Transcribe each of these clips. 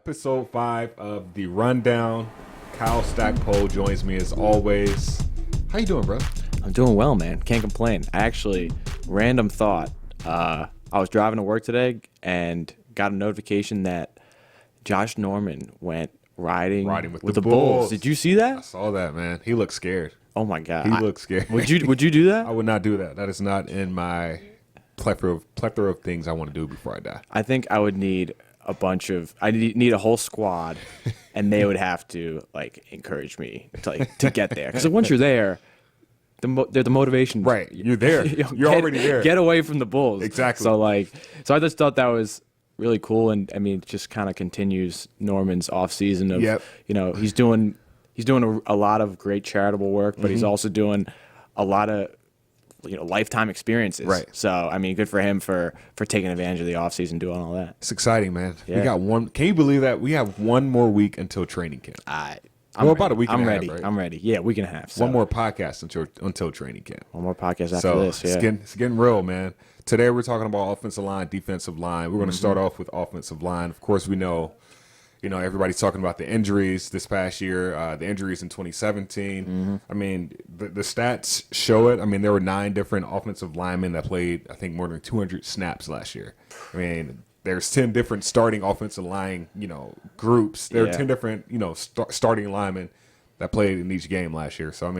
Episode 5 of The Rundown. Kyle Stackpole joins me as always. How you doing, bro? I'm doing well, man. Can't complain. I actually, random thought, I was driving to work today and got a notification that Josh Norman went riding with the Bulls. Did you see I that? saw that, man. He looked scared. Oh my God. He looked scared. Would you do that? I would not do that. That is not in my plethora of things I want to do before I die. I think I would need I need a whole squad, and they would have to encourage me to get there. Because once you're there, they're the motivation. Right. You're there. You're already there. Get away from the Bulls. Exactly. So I just thought that was really cool, and I mean, it just kind of continues Norman's off season of he's doing a lot of great charitable work, but he's also doing a lot of lifetime experiences. Right. So I mean, good for him for taking advantage of the offseason, doing all that. It's exciting, man. Yeah. We got one. Can you believe that we have one more week until training camp? About a week and a half, ready. right? I'm ready. Yeah, week and a half. So. One more podcast until training camp. One more podcast after this. Yeah. It's getting real, man. Today we're talking about offensive line, defensive line. We're going to start off with offensive line. Of course, we know, everybody's talking about the injuries this past year, the injuries in 2017. I mean, the stats show it. I mean, there were 9 different offensive linemen that played, I think, more than 200 snaps last year. I mean, there's 10 different starting offensive line, groups. There are 10 different, starting linemen that played in each game last year. So,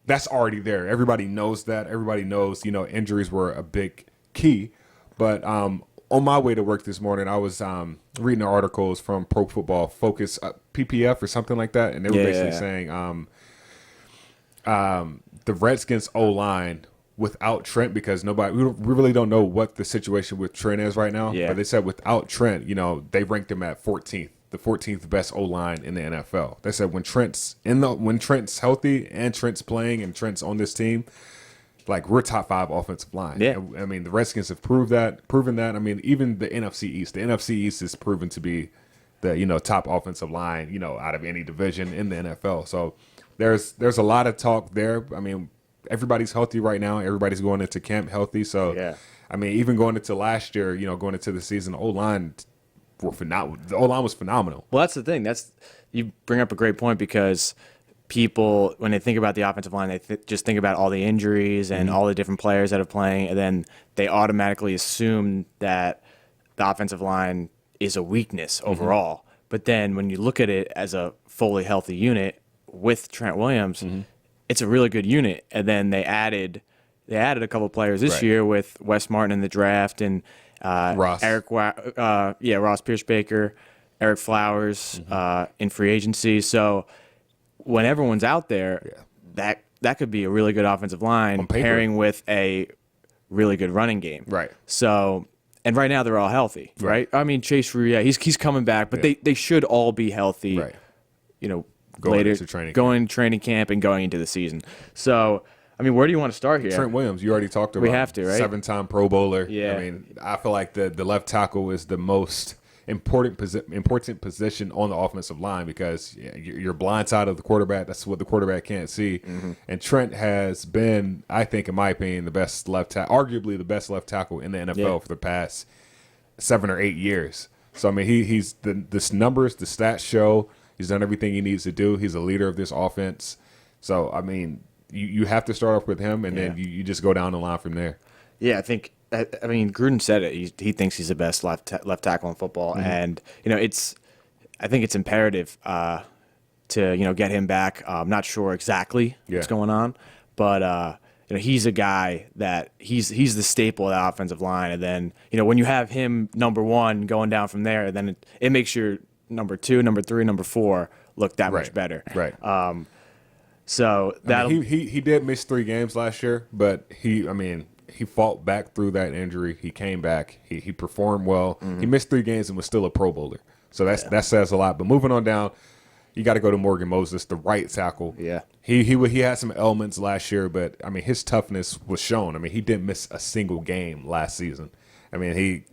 that's already there. Everybody knows that. Everybody knows, injuries were a big key. But on my way to work this morning, I was reading the articles from Pro Football Focus, PPF or something like that, and they were basically saying the Redskins O-line without Trent, because we really don't know what the situation with Trent is right now. Yeah. But they said without Trent, they ranked him at 14th, the 14th best O-line in the NFL. They said when Trent's healthy and Trent's playing and Trent's on this team, we're top 5 offensive line. Yeah. I mean, the Redskins have proven that. I mean, even the NFC East. The NFC East is proven to be the, top offensive line, out of any division in the NFL. So there's a lot of talk there. I mean, everybody's healthy right now. Everybody's going into camp healthy. So, I mean, even going into last year, going into the season, the O-line were phenomenal. The O-line was phenomenal. Well, that's the thing. You bring up a great point, because people, when they think about the offensive line, they just think about all the injuries and all the different players that are playing, and then they automatically assume that the offensive line is a weakness overall. But then when you look at it as a fully healthy unit with Trent Williams, it's a really good unit. And then they added a couple players this year with Wes Martin in the draft and Ross Pierce-Baker, Eric Flowers in free agency. So when everyone's out there, that could be a really good offensive line pairing with a really good running game. Right. So, and right now they're all healthy, right? I mean, Chase Roux, he's coming back, but they should all be healthy. Right. Going into training camp and going into the season. So, I mean, where do you want to start here? Trent Williams, you already talked about. We have to, right? 7-time Pro Bowler. Yeah. I mean, I feel like the left tackle is the most important position on the offensive line, because you're blind side of the quarterback. That's what the quarterback can't see. And Trent has been, I think, in my opinion, the best arguably the best left tackle in the NFL for the past 7 or 8 years. So I mean, he's the numbers, the stats show he's done everything he needs to do. He's a leader of this offense. So I mean, you have to start off with him, and then you just go down the line from there. Yeah, I think. I mean, Gruden said it. He thinks he's the best left tackle in football, and I think it's imperative to get him back. I'm not sure exactly what's going on, but he's a guy that he's the staple of the offensive line, and then when you have him number 1 going down from there, then it makes your number 2, number 3, number 4 look that much better. Right. So that he did miss 3 games last year, but he fought back through that injury. He came back. He performed well. He missed 3 games and was still a Pro Bowler. So that says a lot. But moving on down, you got to go to Morgan Moses, the right tackle. Yeah. He had some elements last year, but I mean, his toughness was shown. I mean, he didn't miss a single game last season. I mean,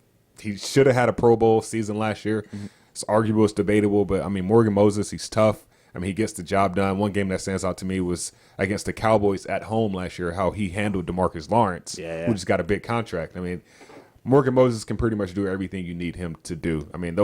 he should have had a Pro Bowl season last year. It's arguable, it's debatable, but I mean, Morgan Moses, he's tough. I mean, he gets the job done. One game that stands out to me was against the Cowboys at home last year, how he handled DeMarcus Lawrence, who just got a big contract. I mean, Morgan Moses can pretty much do everything you need him to do. I mean,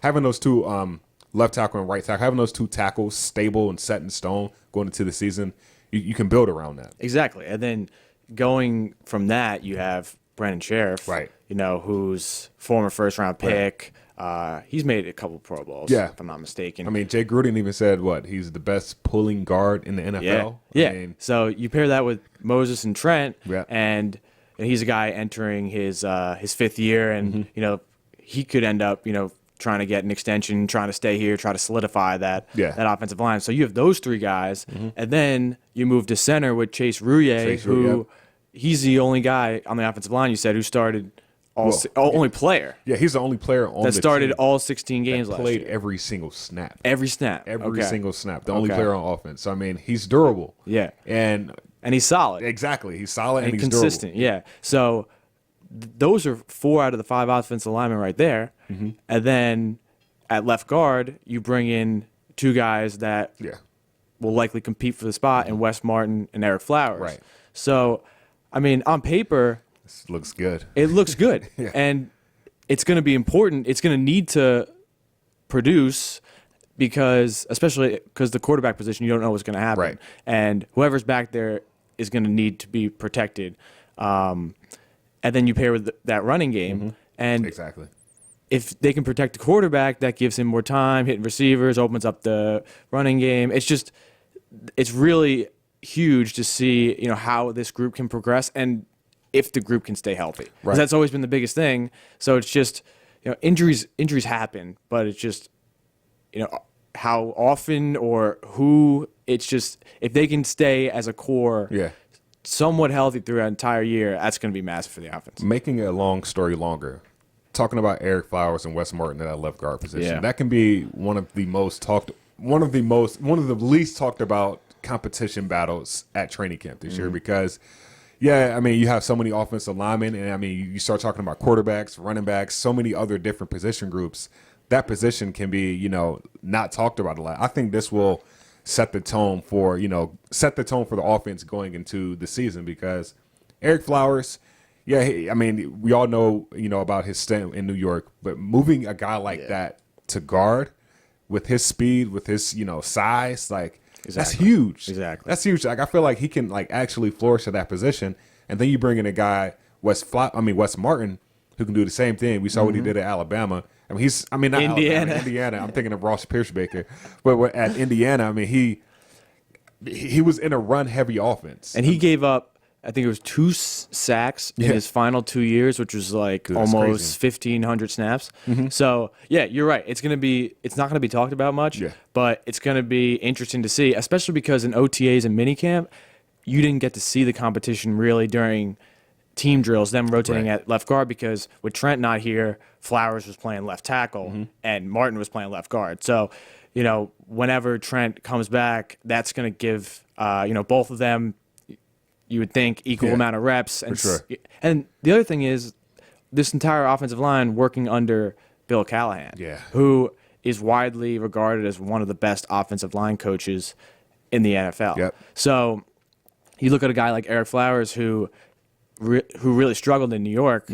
having those two left tackle and right tackle, having those two tackles stable and set in stone going into the season, you can build around that. Exactly. And then going from that, you have Brandon Sheriff, right? Who's former first-round pick. Right. He's made a couple Pro Bowls, if I'm not mistaken. I mean, Jay Gruden even said he's the best pulling guard in the NFL. Yeah. I mean, so you pair that with Moses and Trent, yeah. and he's a guy entering his 5th year, and he could end up trying to get an extension, trying to stay here, try to solidify that offensive line. So you have those three guys, and then you move to center with Chase Rouillet, who he's the only guy on the offensive line, you said, who started only player. Yeah, he's the only player on that the started team all 16 games last year. Played every single snap. Every snap. Every single snap. The only player on offense. So, I mean, he's durable. Yeah. And he's solid. Exactly. He's solid and he's consistent. Durable. Yeah. So those are 4 out of the 5 offensive linemen right there. And then at left guard, you bring in 2 guys that will likely compete for the spot in Wes Martin and Eric Flowers. Right. So, I mean, on paper, this looks good. It looks good. And it's going to be important. It's going to need to produce especially because the quarterback position, you don't know what's going to happen. Right. And whoever's back there is going to need to be protected. And then you pair with that running game. And exactly. If they can protect the quarterback, that gives him more time, hitting receivers, opens up the running game. It's really huge to see, how this group can progress and if the group can stay healthy. Because that's always been the biggest thing. So it's just, injuries happen, but it's just, how often or who. It's just, if they can stay as a core somewhat healthy through an entire year, that's going to be massive for the offense. Making a long story longer, talking about Eric Flowers and Wes Martin in that left guard position, that can be one of the least talked about competition battles at training camp this year because I mean, you have so many offensive linemen, and I mean, you start talking about quarterbacks, running backs, so many other different position groups. That position can be, not talked about a lot. I think this will set the tone for the offense going into the season because Eric Flowers, I mean, we all know, about his stint in New York, but moving a guy like that to guard with his speed, with his, size, that's huge. Exactly. That's huge. I feel like he can actually flourish at that position. And then you bring in a guy, Wes Martin, who can do the same thing. We saw what he did at Alabama. I mean, not Indiana. Indiana. I'm thinking of Ross Pierschbaker. But at Indiana, I mean, he was in a run-heavy offense. And he gave up, I think it was 2 sacks in his final 2 years, which was almost 1,500 snaps. So, you're right. It's not going to be talked about much, but it's going to be interesting to see, especially because in OTAs and minicamp, you didn't get to see the competition really during team drills, them rotating at left guard, because with Trent not here, Flowers was playing left tackle and Martin was playing left guard. So, whenever Trent comes back, that's going to give, both of them, you would think, equal amount of reps. And, and the other thing is this entire offensive line working under Bill Callahan, who is widely regarded as one of the best offensive line coaches in the NFL. So you look at a guy like Eric Flowers who really struggled in New York,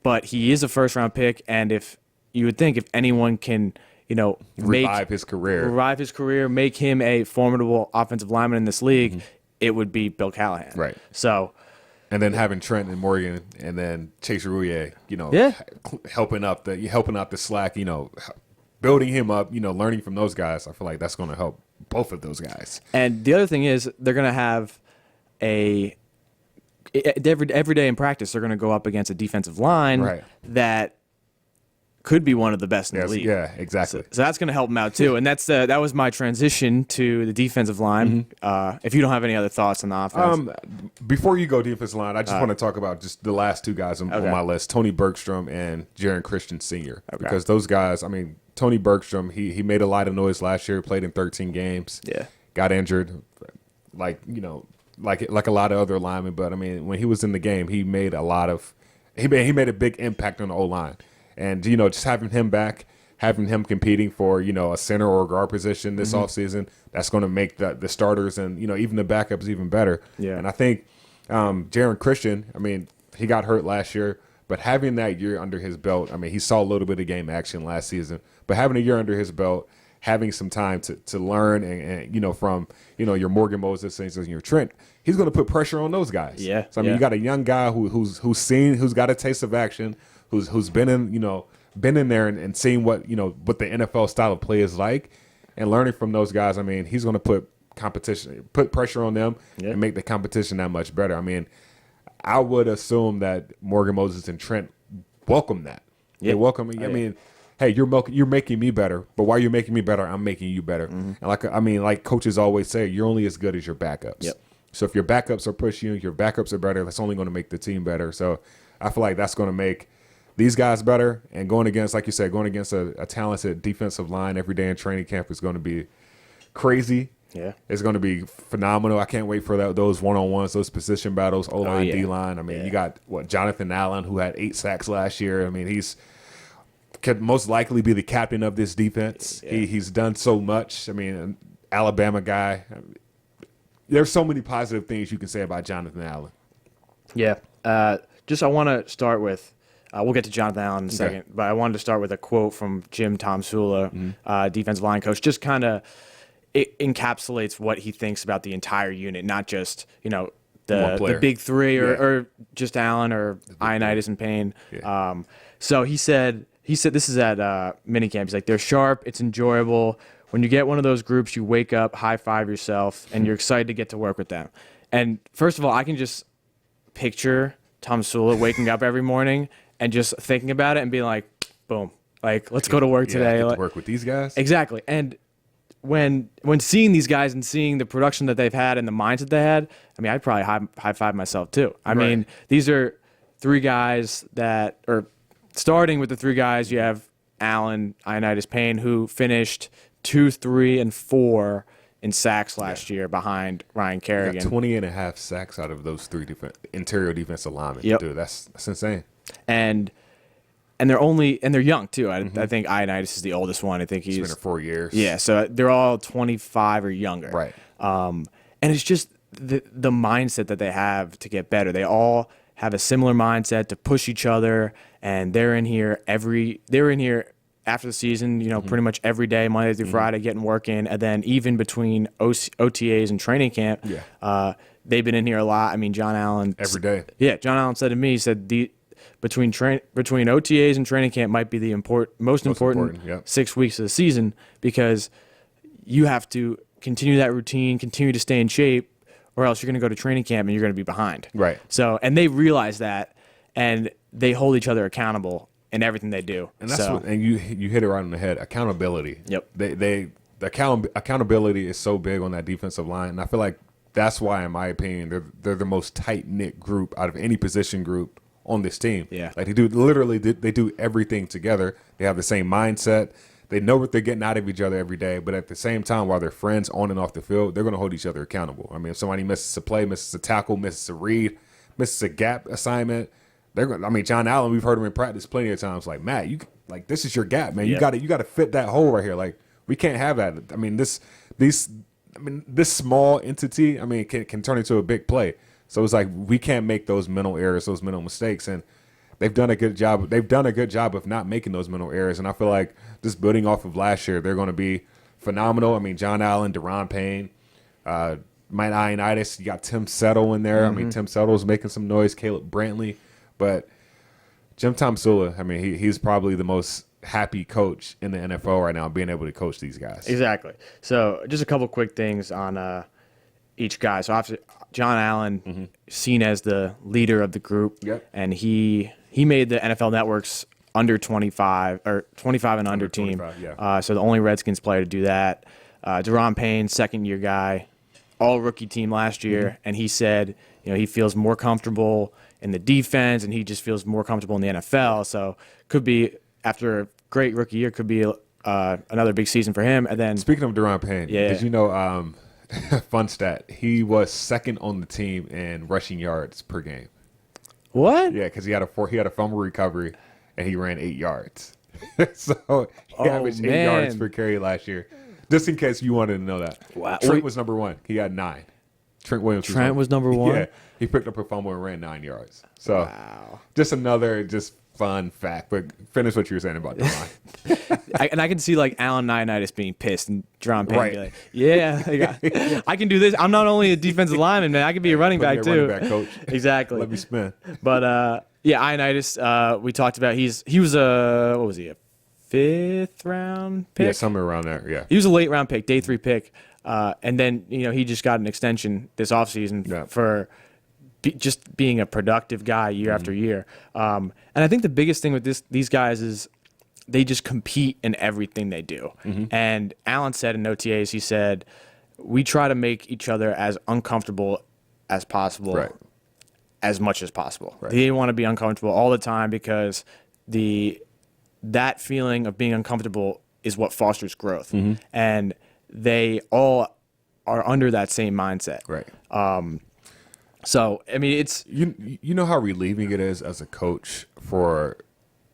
but he is a first-round pick, and if you would think if anyone can revive his career, make him a formidable offensive lineman in this league, it would be Bill Callahan. Right. So, and then having Trent and Morgan and then Chase Rouillet, helping out the slack, building him up, learning from those guys. I feel like that's going to help both of those guys. And the other thing is they're going to have every day in practice, they're going to go up against a defensive line that could be one of the best in the league. Yeah, exactly. So that's going to help them out too. And that was my transition to the defensive line. If you don't have any other thoughts on the offense. Before you go defensive line, I just want to talk about just the last 2 guys on my list, Tony Bergstrom and Jaron Christian Sr. Because those guys, I mean, Tony Bergstrom, he made a lot of noise last year, played in 13 games. Got injured, like a lot of other linemen. But, I mean, when he was in the game, he made a big impact on the O-line. And, just having him back, having him competing for, a center or guard position this offseason, that's going to make the starters and, even the backups even better. And I think Jaron Christian, I mean, he got hurt last year, but having that year under his belt, I mean, he saw a little bit of game action last season, but having a year under his belt, having some time to learn and from, your Morgan Moses and your Trent, he's going to put pressure on those guys. Yeah. So, I mean, you got a young guy who's got a taste of action, who's been in there and seen what the NFL style of play is like, and learning from those guys. I mean, he's going to put pressure on them and make the competition that much better. I mean, I would assume that Morgan Moses and Trent welcome that. Yeah. They welcome it. I mean, hey, you're making me better, but while you're making me better, I'm making you better. And like coaches always say, you're only as good as your backups. Yep. So if your backups are pushing you, your backups are better, that's only going to make the team better. So I feel like that's going to make these guys better. And going against, like you said, a talented defensive line every day in training camp is going to be crazy. Yeah. It's going to be phenomenal. I can't wait for those one-on-ones, those position battles, O-line, D-line. I mean, you got, Jonathan Allen, who had 8 sacks last year. I mean, could most likely be the captain of this defense. Yeah. He's done so much. I mean, an Alabama guy. There's so many positive things you can say about Jonathan Allen. Yeah. I want to start with we'll get to Jonathan Allen in a second, but I wanted to start with a quote from Jim Tomsula, defensive line coach. Just kind of it encapsulates what he thinks about the entire unit, not just the big three or just Allen or Ioannidis and Payne. Yeah. So he said this is at minicamp. He's like, they're sharp, it's enjoyable. When you get one of those groups, you wake up, high five yourself, and you're excited to get to work with them. And first of all, I can just picture Tomsula waking up every morning and just thinking about it and being like, boom, like, let's go to work today. I get to work with these guys. Exactly. And when seeing these guys and seeing the production that they've had and the mindset they had, I mean, I'd probably high five myself too. I mean, these are 3 guys that are starting with the 3 guys. You have Allen, Ioannidis, Payne, who finished 2, 3, and 4 in sacks last year behind Ryan Kerrigan. Got 20.5 sacks out of those 3 interior defensive linemen. Yep. Dude, that's insane. And they're young too. I think Ioannidis is the oldest one. I think he's been there 4 years. Yeah, so they're all 25 or younger. Right. And it's just the mindset that they have to get better. They all have a similar mindset to push each other, and they're in here after the season, pretty much every day, Monday through Friday, getting work in. And then even between OTAs and training camp, they've been in here a lot. I mean, John Allen. Every day. Yeah, John Allen said to me, he said, between OTAs and training camp might be the most important 6 weeks of the season, because you have to continue that routine, continue to stay in shape, or else you're going to go to training camp and you're going to be behind. Right. So, and they realize that, and they hold each other accountable in everything they do. And that's you hit it right on the head. Accountability. Yep. The accountability is so big on that defensive line, and I feel like that's why, in my opinion, they're the most tight knit group out of any position group on this team. Yeah. Like they do everything together. They have the same mindset. They know what they're getting out of each other every day, but at the same time, while they're friends on and off the field, they're going to hold each other accountable. I mean, if somebody misses a play, misses a tackle, misses a read, misses a gap assignment, John Allen, we've heard him in practice plenty of times, like, Matt, this is your gap, man. You got to fit that hole right here. Like, we can't have that. I mean, this small entity, can turn into a big play. So it's like we can't make those mental errors, those mental mistakes, and they've done a good job. They've done a good job of not making those mental errors, and I feel like just building off of last year, they're going to be phenomenal. I mean, John Allen, Deron Payne, Mike Ioannidis, you got Tim Settle in there. Tim Settle's making some noise. Caleb Brantley, but Jim Tomsula, he's probably the most happy coach in the NFL right now, being able to coach these guys. Exactly. So just a couple quick things on each guy. So obviously, John Allen, seen as the leader of the group, and he made the NFL Network's under 25 or 25 and under team. So the only Redskins player to do that. Deron Payne, second-year guy, all rookie team last year, and he said, he feels more comfortable in the defense, and he just feels more comfortable in the NFL. So could be, after a great rookie year, could be another big season for him. And then, speaking of Deron Payne, did you know? Fun stat: he was second on the team in rushing yards per game. What? Yeah, because he had a fumble recovery and he ran 8 yards. So he averaged 8 yards per carry last year. Just in case you wanted to know that. Wow. Trent was number 1. He had 9. Trent Williams. Trent was number 1? Yeah, he picked up a fumble and ran 9 yards. So Wow. just another fun fact. But finish what you were saying about the line. And I can see like Allen Ioannidis being pissed and Jerron Payne Right. be like, yeah, I can do this. I'm not only a defensive lineman, man. I can be a running back too. Running back coach. Exactly. Let me spin. But yeah, Ioannidis, we talked about. He was a what was he, a 5th round pick? Yeah, somewhere around there. Yeah. He was a late round pick, day 3 pick, and then he just got an extension this offseason for just being a productive guy year after year. And I think the biggest thing with these guys is they just compete in everything they do. And Allen said in OTAs, he said, we try to make each other as uncomfortable as possible, Right. as much as possible. Right. They want to be uncomfortable all the time because that feeling of being uncomfortable is what fosters growth. And they all are under that same mindset. Right. So, I mean, it's... You know how relieving it is as a coach for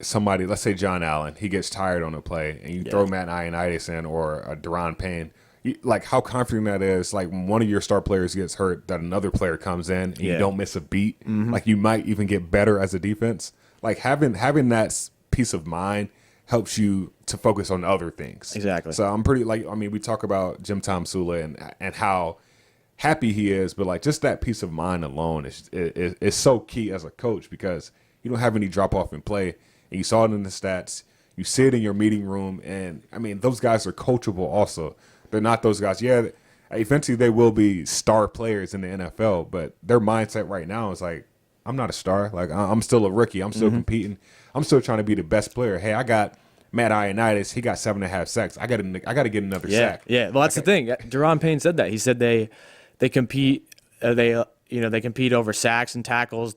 somebody, let's say John Allen, he gets tired on a play, and you throw Matt Ioannidis in or a Deron Payne. Like how comforting that is. Like when one of your star players gets hurt, that another player comes in and you don't miss a beat. Like you might even get better as a defense. Like having that peace of mind helps you to focus on other things. Exactly. So I'm pretty we talk about Jim Tom Sula and how happy he is, but like just that peace of mind alone is so key as a coach because you don't have any drop off in play, and you saw it in the stats. You see it in your meeting room, and I mean those guys are coachable. Also, they're not those guys. Yeah, eventually they will be star players in the NFL, but their mindset right now is like, I'm not a star. Like I'm still a rookie. I'm still competing. I'm still trying to be the best player. Hey, I got Matt Ioannidis. He got 7.5 sacks. I got to get another sack. Yeah. Well, that's the thing. Deron Payne said that. He said they compete. They compete over sacks and tackles.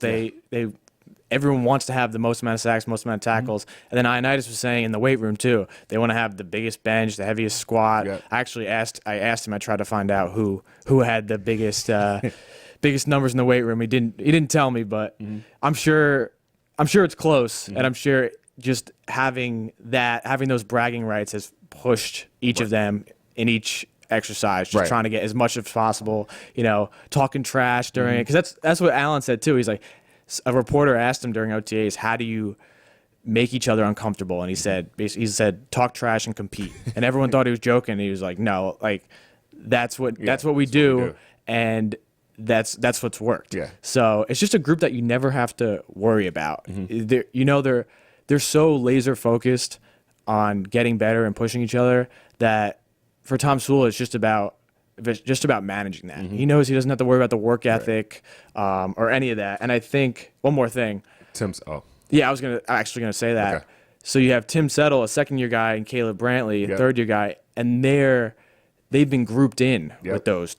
Everyone wants to have the most amount of sacks, most amount of tackles. And then Ioannidis was saying in the weight room too, they want to have the biggest bench, the heaviest squat. Yep. I asked him. I tried to find out who had the biggest biggest numbers in the weight room. He didn't tell me, but I'm sure it's close, and I'm sure just having those bragging rights has pushed each of them in each exercise, just trying to get as much as possible. Talking trash during it, because that's what Allen said too. He's like, a reporter asked him during OTAs, how do you make each other uncomfortable? And he said, talk trash and compete. And everyone thought he was joking. And he was like, no, like that's what we do, and that's what's worked. Yeah. So it's just a group that you never have to worry about. They're so laser focused on getting better and pushing each other that for Tom Sewell, it's just about managing that. He knows he doesn't have to worry about the work ethic or any of that. And I think one more thing. Yeah, I was actually gonna say that. Okay. So you have Tim Settle, a second-year guy, and Caleb Brantley, a third-year guy, and they've been grouped in with those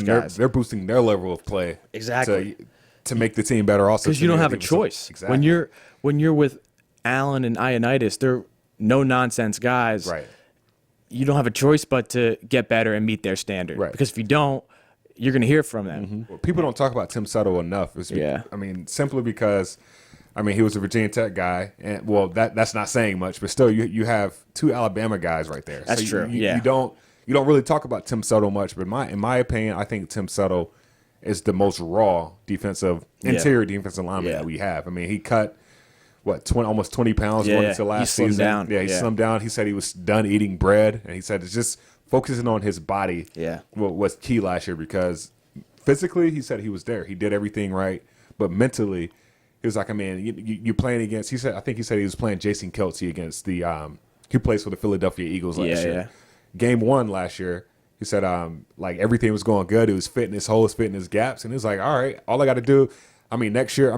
guys. They're boosting their level of play Exactly. to make the team better. Also, because you don't have a choice. Exactly. When you're with Allen and Ioannidis, they're no nonsense guys. Right. You don't have a choice but to get better and meet their standard. Right. Because if you don't, you're going to hear from them. Well, people don't talk about Tim Settle enough. Simply because, he was a Virginia Tech guy, and that's not saying much, but still, you have 2 Alabama guys right there. That's true. You don't really talk about Tim Settle much, but in my opinion, I think Tim Settle is the most raw interior defensive lineman that we have. He cut almost 20 pounds going into last season. Down. Yeah, he slimmed down. He said he was done eating bread, and he said it's just focusing on his body was key last year because physically he said he was there. He did everything right, but mentally he was like, you playing against. I think he said he was playing Jason Kelce against the he plays for the Philadelphia Eagles last year. Yeah. Game 1 last year. He said everything was going good. He was fitting his holes, fitting his gaps, and he was like, all right, all I got to do. Next year.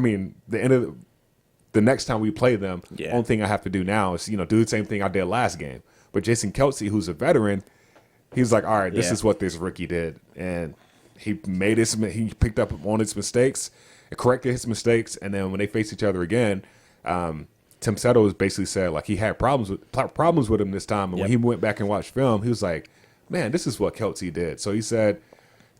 The next time we play them, only thing I have to do now is, do the same thing I did last game. But Jason Kelce, who's a veteran, he was like, all right, this is what this rookie did. And he picked up on his mistakes, corrected his mistakes, and then when they faced each other again, Tim Settle was basically said, like, he had problems with him this time. And when he went back and watched film, he was like, man, this is what Kelce did. So he said,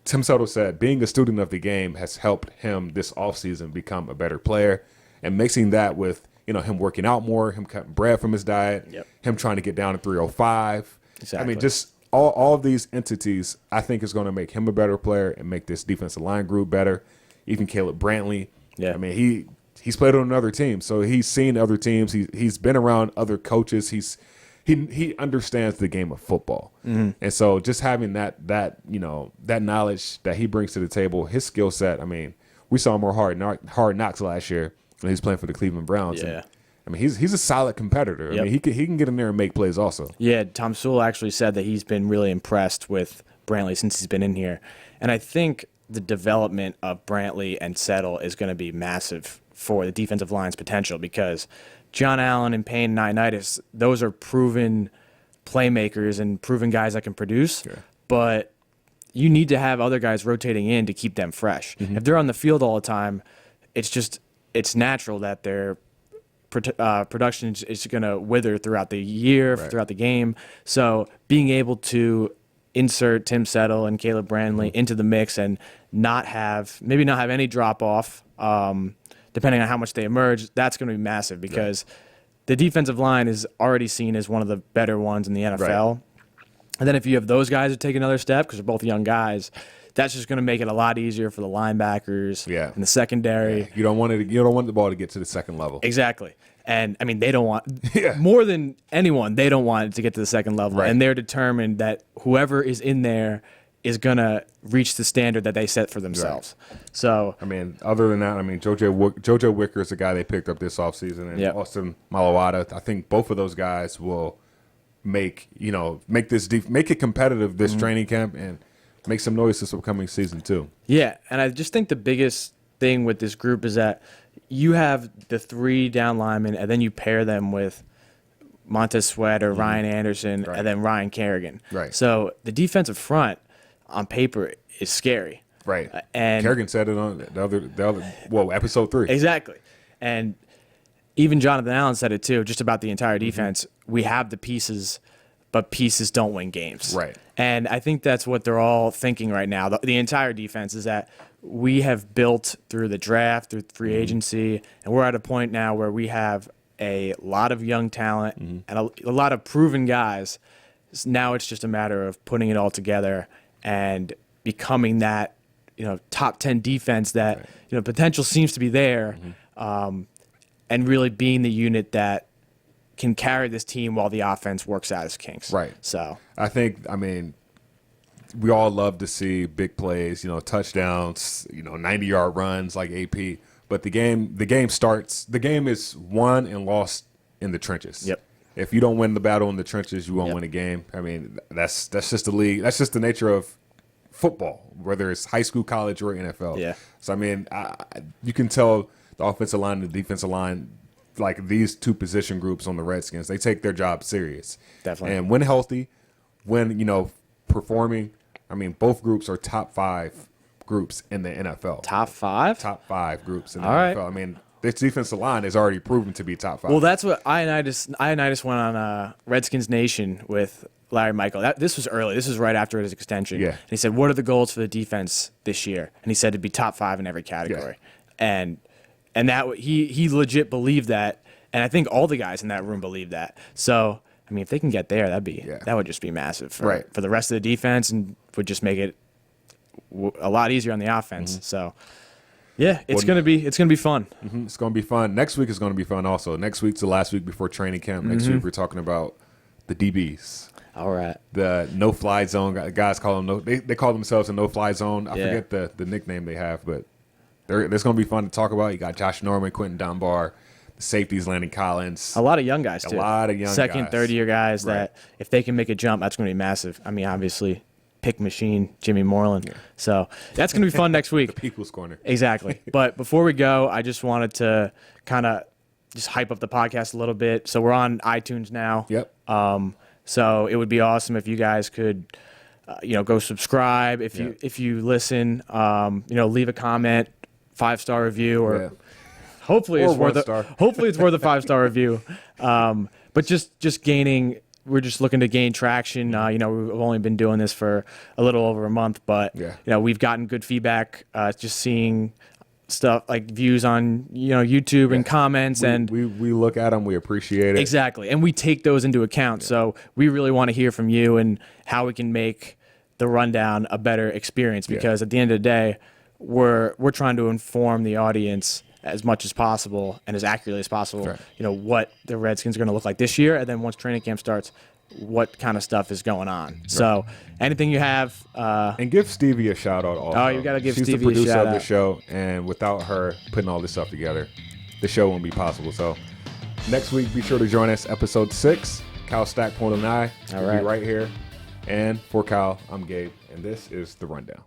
Tim Settle said, being a student of the game has helped him this offseason become a better player. And mixing that with, him working out more, him cutting bread from his diet, him trying to get down to 305. Exactly. Just all of these entities, I think, is going to make him a better player and make this defensive line group better. Even Caleb Brantley. Yeah. I mean, he's played on another team, so he's seen other teams. He's been around other coaches. He understands the game of football, and so just having that knowledge that he brings to the table, his skill set. I mean, we saw more hard knocks last year when he's playing for the Cleveland Browns. Yeah. And, I mean, he's a solid competitor. Yep. I mean, he can get in there and make plays also. Yeah, Tom Sewell actually said that he's been really impressed with Brantley since he's been in here. And I think the development of Brantley and Settle is going to be massive for the defensive line's potential because John Allen and Payne and Ioannidis, those are proven playmakers and proven guys that can produce. Sure. But you need to have other guys rotating in to keep them fresh. If they're on the field all the time, it's natural that their production is going to wither throughout the year, throughout the game. So being able to insert Tim Settle and Caleb Brantley into the mix and maybe not have any drop off, depending on how much they emerge, that's going to be massive because the defensive line is already seen as one of the better ones in the NFL. Right. And then if you have those guys that take another step, because they're both young guys, that's just going to make it a lot easier for the linebackers and the secondary. Yeah. You don't want the ball to get to the second level. Exactly. And, I mean, they don't want more than anyone, they don't want it to get to the second level. Right. And they're determined that whoever is in there is going to reach the standard that they set for themselves. Right. So, I mean, other than that, I mean, JoJo Wicker is the guy they picked up this offseason, and Austin Malawada. I think both of those guys will make it competitive this training camp and make some noise this upcoming season too. Yeah, and I just think the biggest thing with this group is that you have the 3 down linemen, and then you pair them with Montez Sweat or Ryan Anderson, and then Ryan Kerrigan. Right. So the defensive front on paper is scary. Right. And Kerrigan said it on the other episode 3. Exactly. And even Jonathan Allen said it too, just about the entire defense. We have the pieces, but pieces don't win games. Right. And I think that's what they're all thinking right now. The entire defense is that we have built through the draft, through free agency, and we're at a point now where we have a lot of young talent and a lot of proven guys. Now it's just a matter of putting it all together and becoming that, top 10 defense that, potential seems to be there, and really being the unit that can carry this team while the offense works out its kinks. Right. So I mean, we all love to see big plays, touchdowns, 90-yard runs like AP. But the game is won and lost in the trenches. Yep. If you don't win the battle in the trenches, you won't win a game. I mean, that's just the league. That's just the nature of football, whether it's high school, college, or NFL. Yeah. So I mean, you can tell the offensive line and the defensive line, like these 2 position groups on the Redskins, they take their job serious. Definitely. And when healthy, when performing, I mean, both groups are top 5 groups in the NFL. Top 5? Top 5 groups in the All NFL. right. I mean, this defensive line is already proven to be top 5. Well, that's what Ioannidis went on Redskins Nation with Larry Michael. This was early. This was right after his extension. Yeah. And he said, what are the goals for the defense this year? And he said it'd be top 5 in every category. Yeah. And that he legit believed that, and I think all the guys in that room believed that. So, I mean, if they can get there, that would just be massive for the rest of the defense, and would just make it a lot easier on the offense. So, yeah, it's gonna be fun. It's gonna be fun. Next week is gonna be fun. Also, next week's the last week before training camp. Next week we're talking about the DBs. All right. The no-fly zone guys call them they call themselves a no-fly zone. I forget the nickname they have, but it's gonna be fun to talk about. You got Josh Norman, Quentin Dunbar, the safeties, Landon Collins. A lot of young guys too. A lot of young second, guys. third-year guys that if they can make a jump, that's gonna be massive. I mean, obviously, pick machine Jimmy Moreland. Yeah. So that's gonna be fun next week. The People's Corner. Exactly. But before we go, I just wanted to kind of just hype up the podcast a little bit. So we're on iTunes now. Yep. So it would be awesome if you guys could, go subscribe. If you listen, leave a comment, 5-star review, or hopefully it's worth hopefully it's worth a 5-star review. But just gaining. We're just looking to gain traction. We've only been doing this for a little over a month, but we've gotten good feedback. Just seeing stuff like views on YouTube and comments, and we look at them, we appreciate it. Exactly, and we take those into account. So we really want to hear from you and how we can make the rundown a better experience, because at the end of the day, we're trying to inform the audience as much as possible and as accurately as possible. Right. What the Redskins are going to look like this year, and then once training camp starts, what kind of stuff is going on. Right. So anything you have, and give Stevie a shout out also. Oh, you got to give Stevie a shout out. She's the producer of the show, and without her putting all this stuff together, the show wouldn't be possible. So next week, be sure to join us, episode 6. Kyle Stackpole and I will be right here. And for Kyle, I'm Gabe, and this is The Rundown.